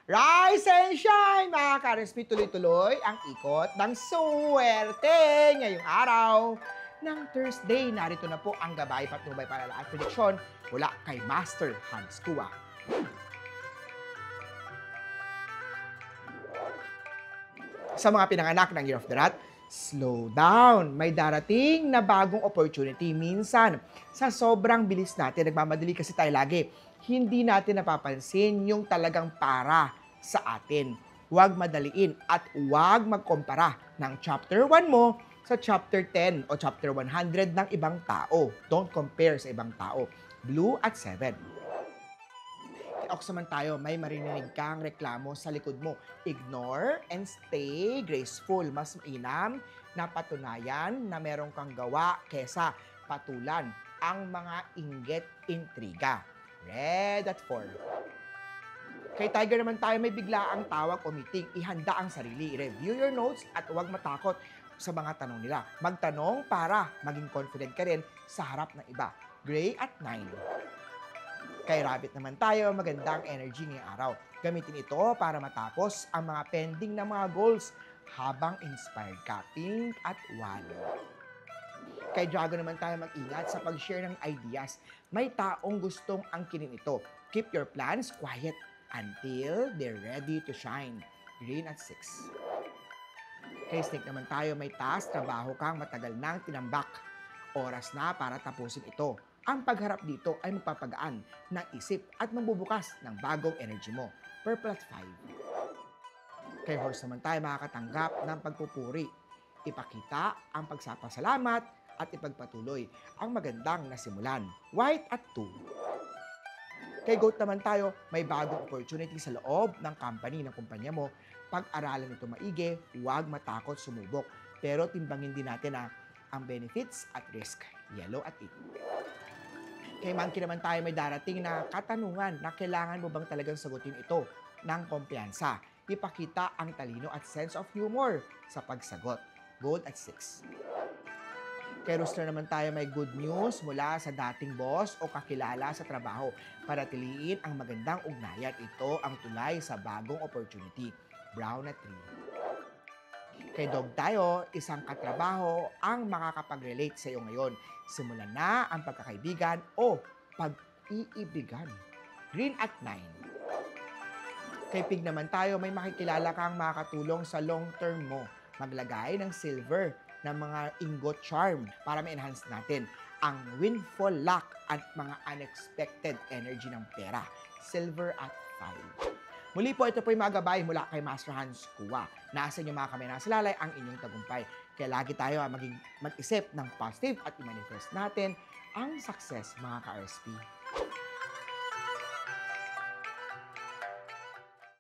Rise and shine, mga ka-RSP, tuloy-tuloy ang ikot ng suwerte ngayong araw ng Thursday. Narito na po ang gabay patnubay palala at prediksyon mula kay Master Hans Kua. Sa mga pinanganak ng Year of the Rat, slow down. May darating na bagong opportunity. Minsan, sa sobrang bilis natin, nagmamadali kasi tayo lagi, hindi natin napapansin yung talagang para sa atin. Huwag madaliin at huwag magkumpara ng chapter 1 mo sa chapter 10 o chapter 100 ng ibang tao. Don't compare sa ibang tao. Blue at 7. Oksaman tayo, may marinig kang reklamo sa likod mo. Ignore and stay graceful. Mas mainam na patunayan na meron kang gawa kesa patulan ang mga inggit-intriga. Red at 4. Kay Tiger naman tayo, may biglaang tawag o meeting. Ihanda ang sarili. Review your notes at huwag matakot sa mga tanong nila. Magtanong para maging confident ka rin sa harap ng iba. Gray at 9. Kay Rabbit naman tayo, magandang energy ngayong araw. Gamitin ito para matapos ang mga pending na mga goals habang inspired ka. Pink at 1. Kay Dragon naman tayo, mag-ingat sa pag-share ng ideas. May taong gustong angkinin ito. Keep your plans quiet until they're ready to shine. Green at 6. Kay Snake naman tayo, may task, trabaho kang matagal nang tinambak. Oras na para tapusin ito. Ang pagharap dito ay magpapagaan ng isip at magbubukas ng bagong energy mo. Purple at 5. Kay Horse naman tayo, makakatanggap ng pagpupuri. Ipakita ang pagsapasalamat at ipagpatuloy ang magandang nasimulan. White at 2. Kay Goat naman tayo, may bagong opportunity sa loob ng company ng kumpanya mo. Pag-aralan ito maigi, huwag matakot sumubok. Pero timbangin din natin ang benefits at risk. Yellow at 8. Kay Monkey naman tayo, may darating na katanungan na kailangan mo bang talagang sagutin ito ng kumpiyansa. Ipakita ang talino at sense of humor sa pagsagot. Gold at 6. Kay Rooster naman tayo, may good news mula sa dating boss o kakilala sa trabaho. Para tiliin ang magandang ugnayan, ito ang tulay sa bagong opportunity. Brown at 3. Kay Dog tayo, isang katrabaho ang makakapag-relate sa iyo ngayon. Simulan na ang pagkakaibigan o pag-iibigan. Green at 9. Kay Pig naman tayo, may makikilala kang makakatulong sa long term mo. Maglagay ng silver ng mga ingot charm para ma-enhance natin ang windfall luck at mga unexpected energy ng pera. Silver at 5. Muli po, ito po yung mga gabay mula kay Master Hans Kua. Nasa inyo mga kamay nasa lalay ang inyong tagumpay. Kaya lagi tayo mag-isip ng positive at i-manifest natin ang success, mga ka-RSP.